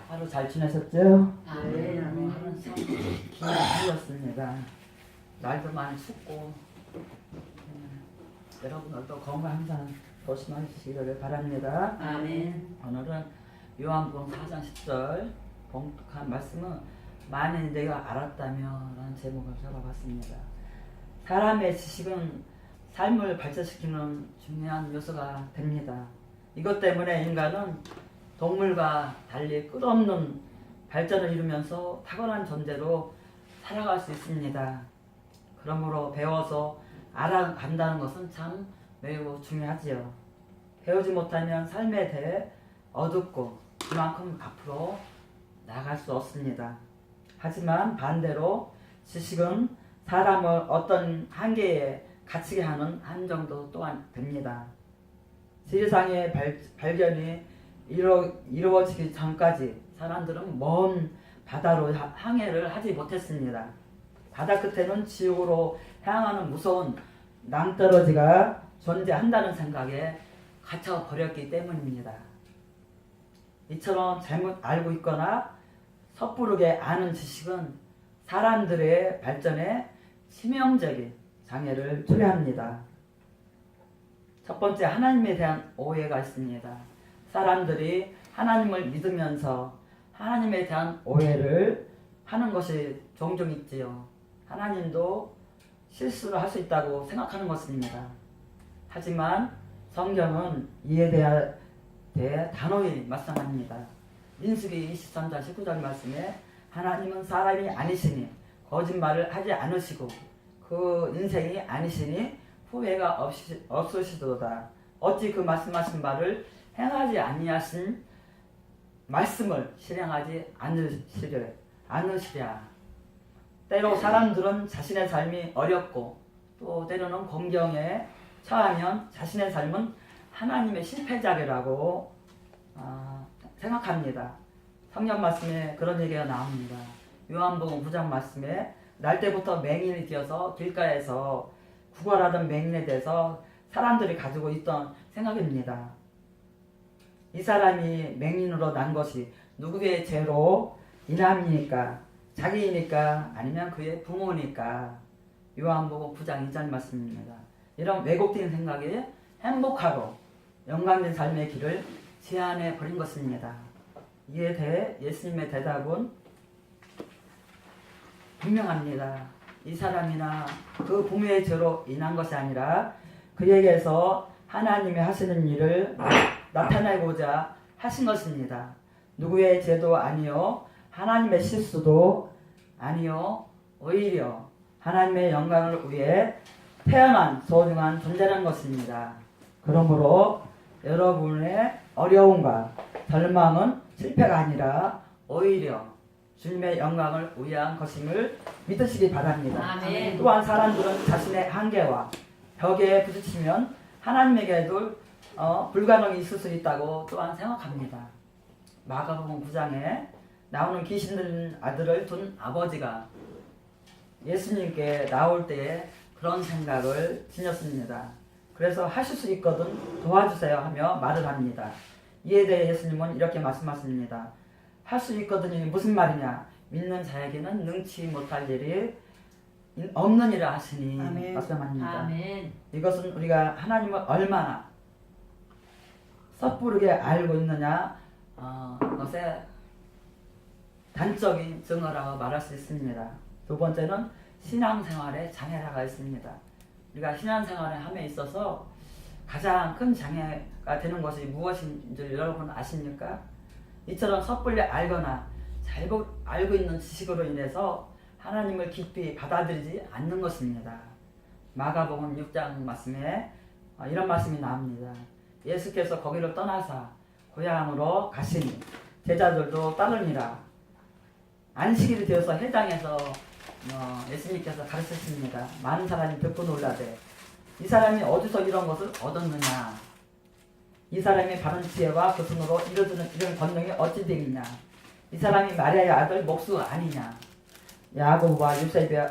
하루 잘 지내셨죠? 네. 하루는 참 기분이었습니다. 날도 많이 춥고 여러분들도 건강 항상 조심하시기를 바랍니다. 아멘. 오늘은 요한복음 4장 10절 봉독한 말씀은 만일 내가 알았다면 라는 제목을 잡아봤습니다. 사람의 지식은 삶을 발전시키는 중요한 요소가 됩니다. 이것 때문에 인간은 동물과 달리 끝없는 발전을 이루면서 탁월한 존재로 살아갈 수 있습니다. 그러므로 배워서 알아간다는 것은 참 매우 중요하지요. 배우지 못하면 삶에 대해 어둡고 그만큼 앞으로 나아갈 수 없습니다. 하지만 반대로 지식은 사람을 어떤 한계에 갇히게 하는 함정도 또한 됩니다. 세상의 발견이 이루어지기 전까지 사람들은 먼 바다로 항해를 하지 못했습니다. 바다 끝에는 지옥으로 향하는 무서운 낭떠러지가 존재한다는 생각에 갇혀버렸기 때문입니다. 이처럼 잘못 알고 있거나 섣부르게 아는 지식은 사람들의 발전에 치명적인 장애를 초래합니다. 첫 번째, 하나님에 대한 오해가 있습니다. 사람들이 하나님을 믿으면서 하나님에 대한 오해를 하는 것이 종종 있지요. 하나님도 실수를 할 수 있다고 생각하는 것입니다. 하지만 성경은 이에 대해 단호히 말씀합니다. 민수기 23장 19절 말씀에 하나님은 사람이 아니시니 거짓말을 하지 않으시고 그 인생이 아니시니 후회가 없으시도다. 어찌 그 말씀하신 바를 행하지 아니하신 말씀을 실행하지 않으시랴. 때로 사람들은 자신의 삶이 어렵고 또 때로는 공경에 처하면 자신의 삶은 하나님의 실패작이라고 생각합니다. 성경 말씀에 그런 얘기가 나옵니다. 요한복음 9장 말씀에 날 때부터 맹인이 되어서 길가에서 구걸하던 맹인에 대해서 사람들이 가지고 있던 생각입니다. 이 사람이 맹인으로 난 것이 누구의 죄로 인함이니까, 자기이니까, 아니면 그의 부모니까. 요한복음 9장 2절 말씀입니다. 이런 왜곡된 생각이 행복하고 영광된 삶의 길을 제한해 버린 것입니다. 이에 대해 예수님의 대답은 분명합니다. 이 사람이나 그 부모의 죄로 인한 것이 아니라 그에게서 하나님이 하시는 일을 나타내고자 하신 것입니다. 누구의 죄도 아니요 하나님의 실수도 아니요 오히려 하나님의 영광을 위해 태어난 소중한 존재라는 것입니다. 그러므로 여러분의 어려움과 절망은 실패가 아니라 오히려 주님의 영광을 위한 것임을 믿으시기 바랍니다. 아멘. 또한 사람들은 자신의 한계와 벽에 부딪히면 하나님에게도 불가능이 있을 수 있다고 또한 생각합니다. 마가복음 9장에 나오는 귀신 들린 아들을 둔 아버지가 예수님께 나올 때에 그런 생각을 지녔습니다. 그래서 하실 수 있거든 도와주세요 하며 말을 합니다. 이에 대해 예수님은 이렇게 말씀하십니다. 할 수 있거든이 무슨 말이냐? 믿는 자에게는 능치 못할 일이 없느니라 하시니 아멘. 말씀합니다. 아멘. 이것은 우리가 하나님을 얼마나 섣부르게 알고 있느냐 것의 단적인 증거라고 말할 수 있습니다. 두 번째는 신앙생활에 장애가 있습니다. 우리가 신앙생활을 함에 있어서 가장 큰 장애가 되는 것이 무엇인 줄 여러분 아십니까? 이처럼 섣불리 알거나 잘못 알고 있는 지식으로 인해서 하나님을 깊이 받아들이지 않는 것입니다. 마가복음 6장 말씀에 이런 말씀이 나옵니다. 예수께서 거기를 떠나사 고향으로 가시니 제자들도 따르니라. 안식일이 되어서 회당에서 예수님께서 가르치십니다. 많은 사람이 듣고 놀라되 이 사람이 어디서 이런 것을 얻었느냐? 이 사람이 바른 지혜와 그 손으로 이루어지는 이런 권능이 어찌 되겠냐? 이 사람이 마리아의 아들 목수 아니냐? 야고보와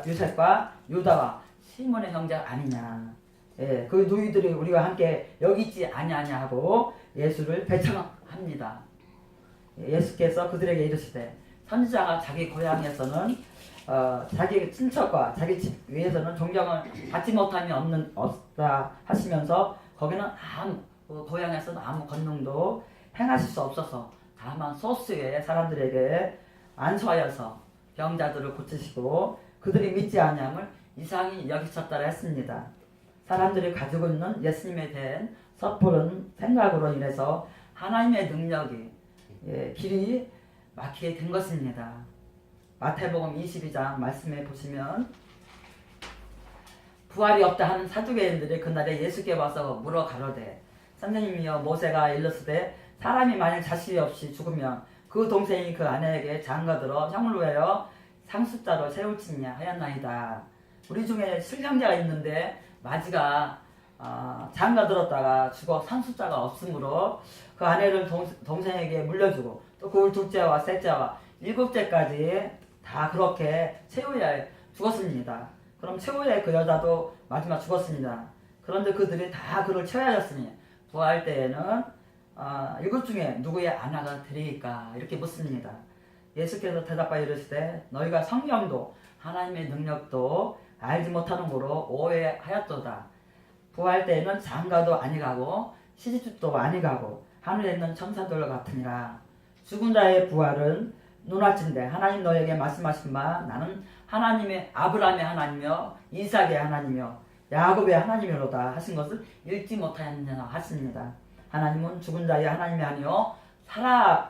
요셉과 유다와 시몬의 형제가 아니냐? 예, 그 누이들이 우리와 함께 여기 있지 아니하냐 하고 예수를 배척합니다. 예수께서 그들에게 이르시되 선지자가 자기 고향에서는 자기 친척과 자기 집 위에서는 존경을 받지 못함이 없다 하시면서 거기는 고향에서는 아무 권능도 행하실 수 없어서 다만 소수의 사람들에게 안수하여서 병자들을 고치시고 그들이 믿지 아니함을 이상히 여기셨다라 했습니다. 사람들이 가지고 있는 예수님에 대한 섣부른 생각으로 인해서 하나님의 능력이 길이 막히게 된 것입니다. 마태복음 22장 말씀에 보시면 부활이 없다 하는 사두개인들이 그날에 예수께 와서 물어 가로되 선생님이여 모세가 일렀으되 사람이 만일 자식이 없이 죽으면 그 동생이 그 아내에게 장가들어 형을 외어 상속자로 세울지냐 하였나이다. 우리 중에 실형제가 있는데 마지가 장가들었다가 죽어 상속자가 없으므로 그 아내를 동생에게 물려주고 또 그 둘째와 셋째와 일곱째까지 다 그렇게 최후에 죽었습니다. 그럼 최후에 그 여자도 마지막 죽었습니다. 그런데 그들이 다 그를 채워하였으니 부활 때에는 이것 중에 누구의 아내가 되리까 이렇게 묻습니다. 예수께서 대답하여 이르시되 너희가 성령도 하나님의 능력도 알지 못하는으로 오해하였도다. 부활 때에는 장가도 아니가고 시집도 아니가고 하늘에 있는 천사들 같으니라. 죽은 자의 부활은 눈알진데 하나님 너에게 말씀하신 바 나는 하나님의 아브라함의 하나님이며 이삭의 하나님이며 야곱의 하나님이로다 하신 것을 읽지 못하였느냐 하십니다. 하나님은 죽은 자의 하나님이 아니요 살아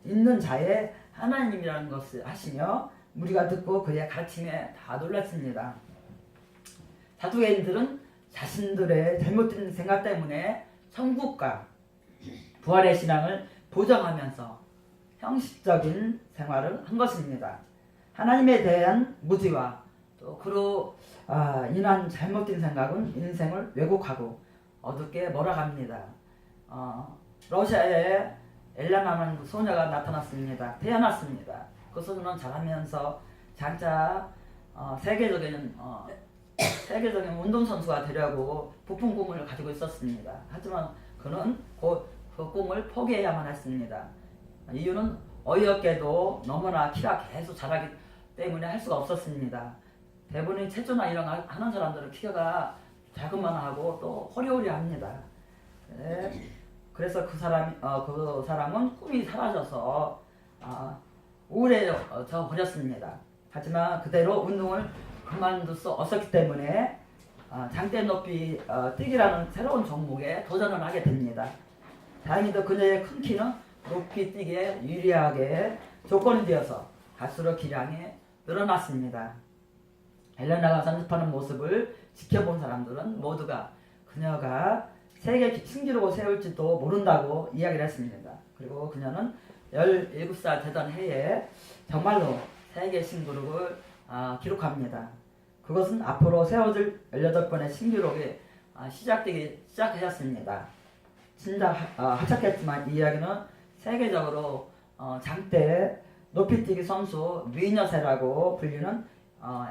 있는 자의 하나님이라는 것을 하시며 우리가 듣고 그의 가르침에 다 놀랐습니다. 사두개인들은 자신들의 잘못된 생각 때문에 천국과 부활의 신앙을 부정하면서 형식적인 생활을 한 것입니다. 하나님에 대한 무지와 또 그로 인한 잘못된 생각은 인생을 왜곡하고 어둡게 몰아갑니다. 러시아에 엘레나라는 소녀가 나타났습니다. 태어났습니다. 그 소녀는 자라면서 장차 세계적인 세계적인 운동선수가 되려고 부푼 꿈을 가지고 있었습니다. 하지만 그는 그 꿈을 포기해야만 했습니다. 이유는 어이없게도 너무나 키가 계속 자라기 때문에 할 수가 없었습니다. 대부분이 체조나 이런 거 하는 사람들은 키가 작은만 하고 또 호리호리합니다. 네. 그래서 그 사람은 꿈이 사라져서 우울해져 버렸습니다. 하지만 그대로 운동을 그만둘 수 없었기 때문에 장대 높이 뛰기라는 새로운 종목에 도전을 하게 됩니다. 다행히도 그녀의 큰 키는 높이 뛰기에 유리하게 조건이 되어서 갈수록 기량이 늘어났습니다. 헬레나가 연습하는 모습을 지켜본 사람들은 모두가 그녀가 세계 신기록을 세울지도 모른다고 이야기를 했습니다. 그리고 그녀는 17살 되던 해에 정말로 세계 신기록을 기록합니다. 그것은 앞으로 세워질 18번의 신기록이 시작하였습니다. 진짜 합작했지만 이 이야기는 세계적으로 장대 높이뛰기 선수 미녀세라고 불리는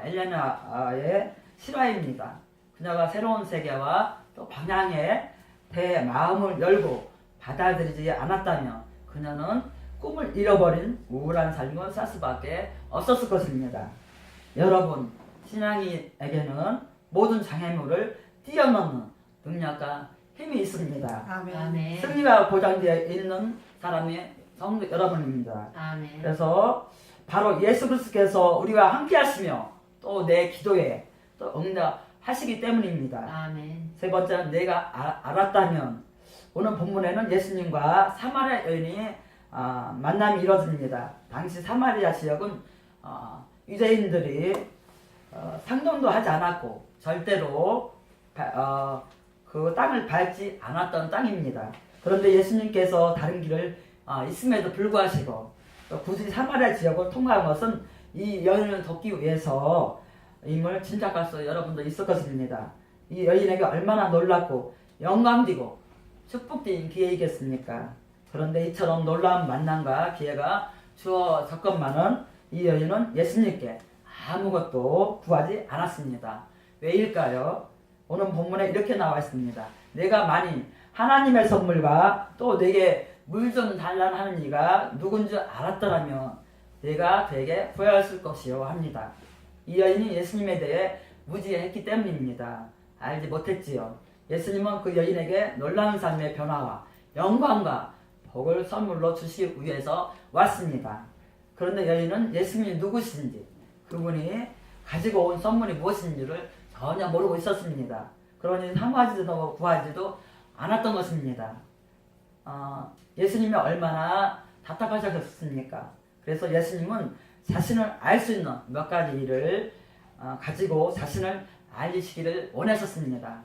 엘레나의 실화입니다. 그녀가 새로운 세계와 또 방향에 대해 마음을 열고 받아들이지 않았다면 그녀는 꿈을 잃어버린 우울한 삶을 살 수밖에 없었을 것입니다. 여러분, 신앙인에게는 모든 장애물을 뛰어넘는 능력과 힘이 있습니다. 아멘. 승리가 보장되어 있는 사람이 성도 여러분입니다. 아멘. 그래서 바로 예수 그리스도께서 우리와 함께 하시며 또 내 기도에 또 응답하시기 때문입니다. 아멘. 세 번째는 내가 알았다면, 오늘 본문에는 예수님과 사마리아 여인이 만남이 이루어집니다. 당시 사마리아 지역은 유대인들이 상종도 하지 않았고 절대로 그 땅을 밟지 않았던 땅입니다. 그런데 예수님께서 다른 길을 있음에도 불구하시고 또 굳이 사마리아 지역을 통과한 것은 이 여인을 돕기 위해서 임을 짐작할 수 여러분도 있을 것입니다. 이 여인에게 얼마나 놀랍고 영광되고 축복된 기회이겠습니까? 그런데 이처럼 놀라운 만남과 기회가 주어졌건만은 이 여인은 예수님께 아무것도 구하지 않았습니다. 왜일까요? 오늘 본문에 이렇게 나와 있습니다. 내가 만일 하나님의 선물과 또 내게 물 좀 달라는 하는 이가 누군 줄 알았더라면 내가 되게 후회했을 것이요 합니다. 이 여인이 예수님에 대해 무지했기 때문입니다. 알지 못했지요. 예수님은 그 여인에게 놀라운 삶의 변화와 영광과 복을 선물로 주시기 위해서 왔습니다. 그런데 여인은 예수님이 누구신지, 그분이 가지고 온 선물이 무엇인지를 전혀 모르고 있었습니다. 그러니 사모하지도 구하지도 않았던 것입니다. 예수님이 얼마나 답답하셨습니까? 그래서 예수님은 자신을 알 수 있는 몇 가지 일을 가지고 자신을 알리시기를 원하셨습니다.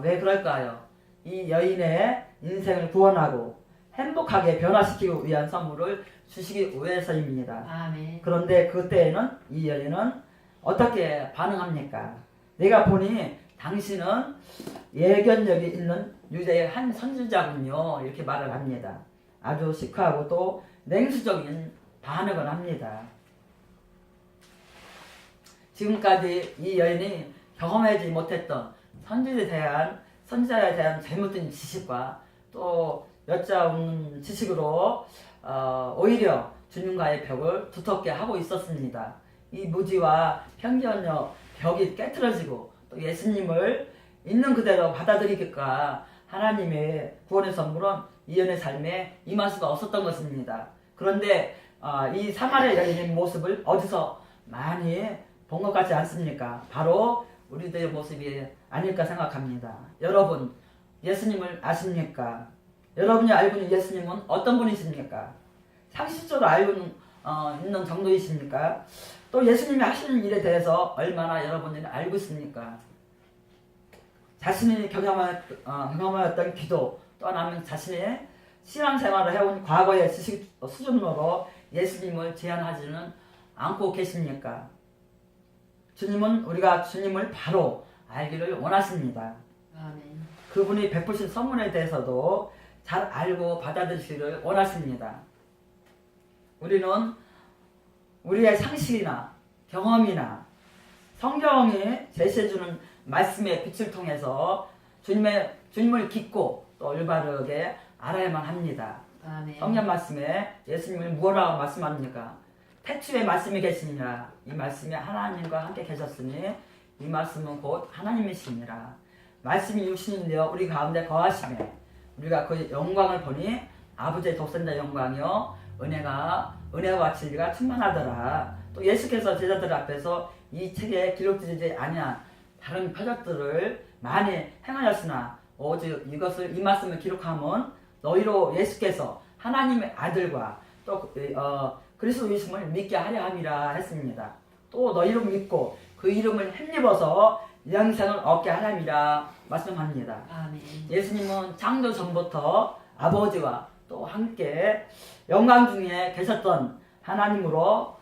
왜 그럴까요? 이 여인의 인생을 구원하고 행복하게 변화시키기 위한 선물을 주시기 위해서입니다. 아멘. 그런데 그때에는 이 여인은 어떻게 반응합니까? 내가 보니 당신은 예견력이 있는 유대의 한 선지자군요. 이렇게 말을 합니다. 아주 시크하고 또 냉수적인 반응을 합니다. 지금까지 이 여인이 경험하지 못했던 선지자에 대한 잘못된 지식과 또 여짜오는 지식으로 오히려 주님과의 벽을 두텁게 하고 있었습니다. 이 무지와 편견의 벽이 깨트려지고 또 예수님을 있는 그대로 받아들이기까 하나님의 구원의 선물은 이 여인의 삶에 임할 수가 없었던 것입니다. 그런데 이 사마리아 여인의 모습을 어디서 많이 본 것 같지 않습니까? 바로 우리들의 모습이 아닐까 생각합니다. 여러분, 예수님을 아십니까? 여러분이 알고 있는 예수님은 어떤 분이십니까? 상식적으로 알고 있는 정도이십니까? 또 예수님이 하시는 일에 대해서 얼마나 여러분들이 알고 있습니까? 자신이 경험하였던 기도, 또 하나는 자신의 신앙생활을 해온 과거의 지식 수준으로 예수님을 제한하지는 않고 계십니까? 주님은 우리가 주님을 바로 알기를 원하십니다. 아멘. 그분이 베푸신 선물에 대해서도 잘 알고 받아들이기를 원하십니다. 우리는 우리의 상식이나 경험이나 성경이 제시해주는 말씀의 빛을 통해서 주님을 믿고 또 올바르게 알아야만 합니다. 아멘. 성경 말씀에 예수님을 무엇라고 말씀합니까? 태초에 말씀이 계시니라. 이 말씀이 하나님과 함께 계셨으니 이 말씀은 곧 하나님이시니라. 말씀이 육신이 되어 우리 가운데 거하시매 우리가 그 영광을 보니 아버지의 독생자 영광이요 은혜와 진리가 충만하더라. 또 예수께서 제자들 앞에서 이 책에 기록되지 아니한 다른 표적들을 많이 행하였으나 오직 이 말씀을 기록하면 너희로 예수께서 하나님의 아들과 또 그리스도이심을 믿게 하려 함이라 했습니다. 또 너희로 믿고 그 이름을 힘입어서 영생을 얻게 하람이라 말씀합니다. 아멘. 예수님은 창조 전부터 아버지와 또 함께 영광 중에 계셨던 하나님으로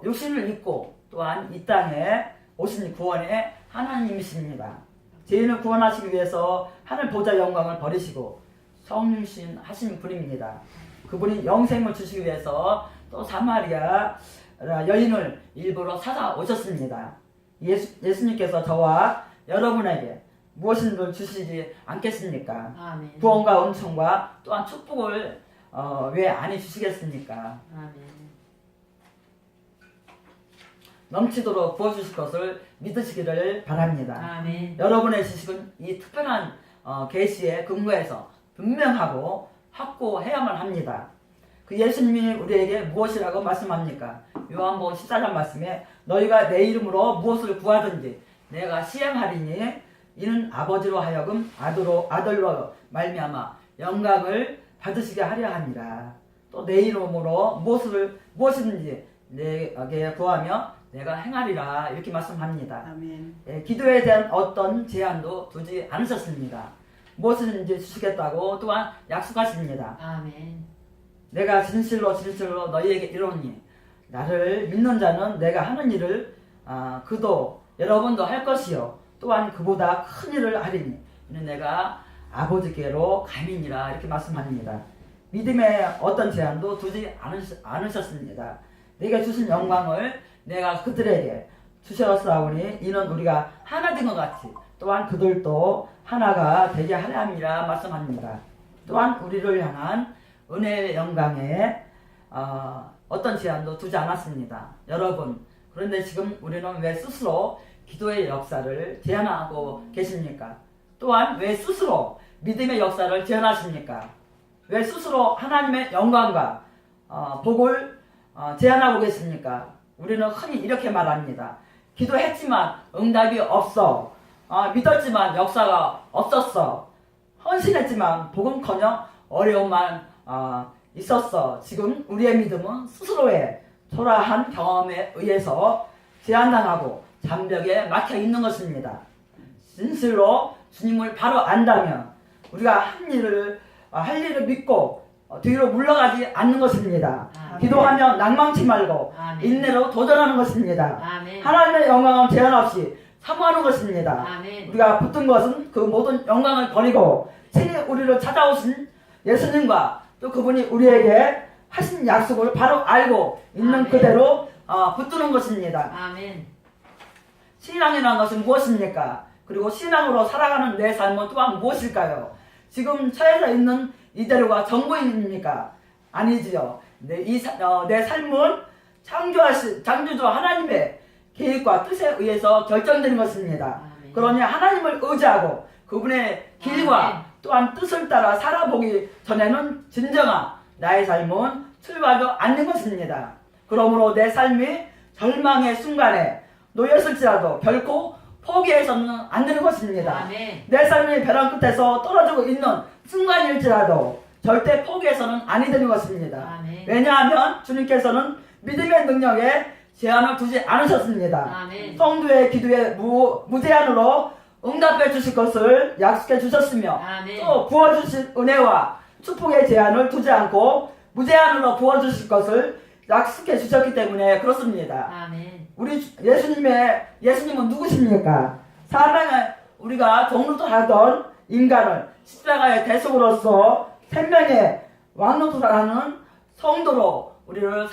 육신을 입고 또한 이 땅에 오신 구원의 하나님이십니다. 죄인을 구원하시기 위해서 하늘 보좌 영광을 버리시고 성육신 하신 분입니다. 그분이 영생을 주시기 위해서 또 사마리아 여인을 일부러 찾아오셨습니다. 예수님께서 저와 여러분에게 무엇인들 주시지 않겠습니까? 아멘. 구원과 은총과 또한 축복을 왜 안 해주시겠습니까? 아멘. 넘치도록 부어주실 것을 믿으시기를 바랍니다. 아멘. 여러분의 지식은 이 특별한 계시에 근거해서 분명하고 확고해야만 합니다. 그 예수님이 우리에게 무엇이라고 말씀합니까? 요한복음 14장 말씀에 너희가 내 이름으로 무엇을 구하든지 내가 시행하리니 이는 아버지로 하여금 아들로 말미암아 영광을 받으시게 하려 함이라. 또 내 이름으로 무엇이든지 내게 구하며 내가 행하리라 이렇게 말씀합니다. 아멘. 기도에 대한 어떤 제한도 두지 않으셨습니다. 무엇이든지 주시겠다고 또한 약속하십니다. 아멘. 내가 진실로 너희에게 이르노니 나를 믿는 자는 내가 하는 일을 그도 여러분도 할 것이요 또한 그보다 큰 일을 하리니 이는 내가 아버지께로 감이니라 이렇게 말씀합니다. 믿음에 어떤 제한도 두지 않으셨습니다. 내가 주신 영광을 내가 그들에게 주셨사오니 이는 우리가 하나 된 것 같이 또한 그들도 하나가 되게 하려 함이라 말씀합니다. 또한 우리를 향한 은혜의 영광에 어떤 제한도 두지 않았습니다. 여러분, 그런데 지금 우리는 왜 스스로 기도의 역사를 제한하고 계십니까? 또한 왜 스스로 믿음의 역사를 제한하십니까? 왜 스스로 하나님의 영광과 복을 제한하고 계십니까? 우리는 흔히 이렇게 말합니다. 기도했지만 응답이 없어. 믿었지만 역사가 없었어. 헌신했지만 복음커녕 어려움만 있었어. 지금 우리의 믿음은 스스로의 초라한 경험에 의해서 제한당하고 장벽에 막혀 있는 것입니다. 진실로 주님을 바로 안다면 우리가 할 일을 믿고 뒤로 물러가지 않는 것입니다. 아멘. 기도하며 낭망치 말고 아멘. 인내로 도전하는 것입니다. 아멘. 하나님의 영광을 제한 없이 사모하는 것입니다. 아멘. 우리가 붙든 것은 그 모든 영광을 버리고 친히 우리를 찾아오신 예수님과 또 그분이 우리에게 하신 약속을 바로 알고 있는 아멘. 그대로 붙드는 것입니다. 아멘. 신앙이라는 것은 무엇입니까? 그리고 신앙으로 살아가는 내 삶은 또한 무엇일까요? 지금 처해져 있는 이대로가 전부입니까? 아니지요. 내 삶은 창조주 하나님의 계획과 뜻에 의해서 결정되는 것입니다. 아멘. 그러니 하나님을 의지하고 그분의 길과 아멘. 또한 뜻을 따라 살아보기 전에는 진정한 나의 삶은 출발도 않는 것입니다. 그러므로 내 삶이 절망의 순간에 놓였을지라도 결코 포기해서는 안 되는 것입니다. 아멘. 내 삶이 벼랑 끝에서 떨어지고 있는 순간일지라도 절대 포기해서는 아니 되는 것입니다. 아멘. 왜냐하면 주님께서는 믿음의 능력에 제한을 두지 않으셨습니다. 아멘. 성도의 기도에 무제한으로 응답해 주실 것을 약속해 주셨으며 아멘. 또 부어주실 은혜와 축복의 제한을 두지 않고 무제한으로 부어주실 것을 약속해 주셨기 때문에 그렇습니다. 아멘. 우리 예수님은 누구십니까? 사람의 우리가 종로도 하던 인간을 십자가의 대속으로서 생명의 왕노도라는 성도로 우리를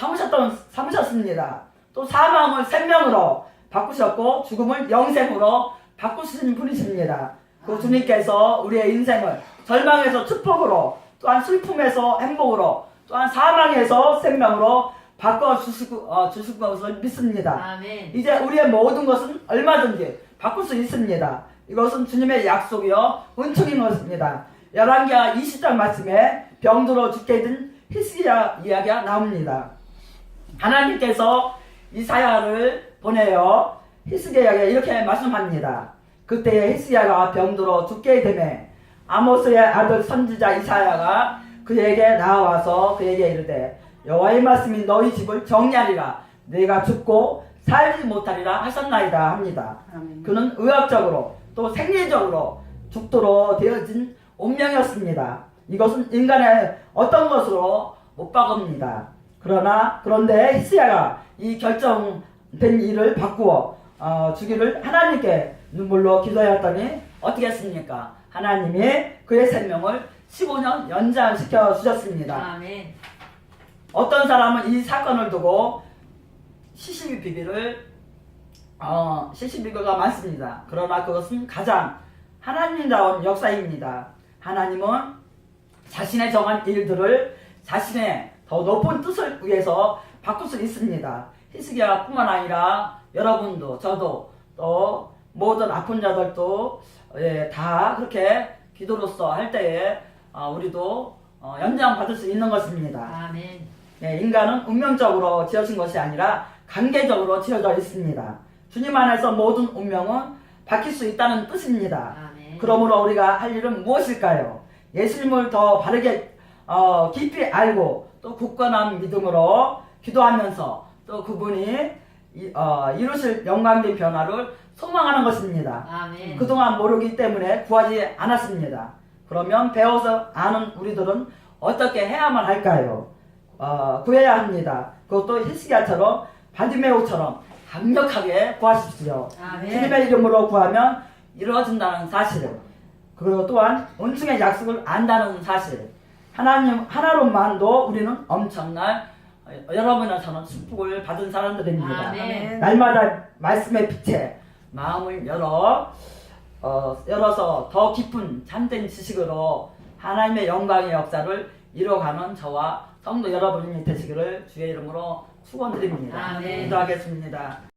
삼으셨습니다. 또 사망을 생명으로 바꾸셨고 죽음을 영생으로 바꾸신 분이십니다. 그 주님께서 우리의 인생을 절망에서 축복으로 또한 슬픔에서 행복으로 또한 사망에서 생명으로 주실 것을 믿습니다. 아멘. 이제 우리의 모든 것은 얼마든지 바꿀 수 있습니다. 이것은 주님의 약속이요 은총인 것입니다. 열왕기하 20장 말씀에 병들어 죽게 된 히스기야 이야기가 나옵니다. 하나님께서 이사야를 보내어 히스기야에게 이렇게 말씀합니다. 그때에 히스기야가 병들어 죽게 되매 아모스의 아들 선지자 이사야가 그에게 나와서 그에게 이르되 여호와의 말씀이 너희 집을 정리하리라 내가 죽고 살지 못하리라 하셨나이다 합니다. 아멘. 그는 의학적으로 또 생리적으로 죽도록 되어진 운명이었습니다. 이것은 인간의 어떤 것으로 못 바꿉니다. 그런데 히스기야가 이 결정된 일을 바꾸어 주기를 하나님께 눈물로 기도하였더니 어떻게 했습니까? 하나님이 그의 생명을 15년 연장시켜 주셨습니다. 아멘. 어떤 사람은 이 사건을 두고 시시비비가 많습니다. 그러나 그것은 가장 하나님다운 역사입니다. 하나님은 자신의 정한 일들을 자신의 더 높은 뜻을 위해서 바꿀 수 있습니다. 히스기야뿐만 아니라 여러분도 저도 또 모든 아픈 자들도 다 그렇게 기도로서 할 때에 우리도 연장받을 수 있는 것입니다. 아멘. 인간은 운명적으로 지어진 것이 아니라 관계적으로 지어져 있습니다. 주님 안에서 모든 운명은 바뀔 수 있다는 뜻입니다. 아멘. 그러므로 우리가 할 일은 무엇일까요? 예수님을 더 바르게 깊이 알고 또 굳건한 믿음으로 기도하면서 또 그분이 이루실 영광된 변화를 소망하는 것입니다. 아멘. 그동안 모르기 때문에 구하지 않았습니다. 그러면 배워서 아는 우리들은 어떻게 해야만 할까요? 구해야 합니다. 그것도 히스기야처럼 바디메오처럼 강력하게 구하십시오. 아멘. 주님의 이름으로 구하면 이루어진다는 사실, 그리고 또한 은총의 약속을 안다는 사실, 하나님 하나로만도 우리는 엄청난 여러분이나 저는 축복을 받은 사람들입니다. 아멘. 날마다 말씀의 빛에 마음을 열어서 더 깊은 참된 지식으로 하나님의 영광의 역사를 이뤄가는 저와 성도 여러분이 되시기를 주의 이름으로 축원드립니다. 아멘. 기도하겠습니다.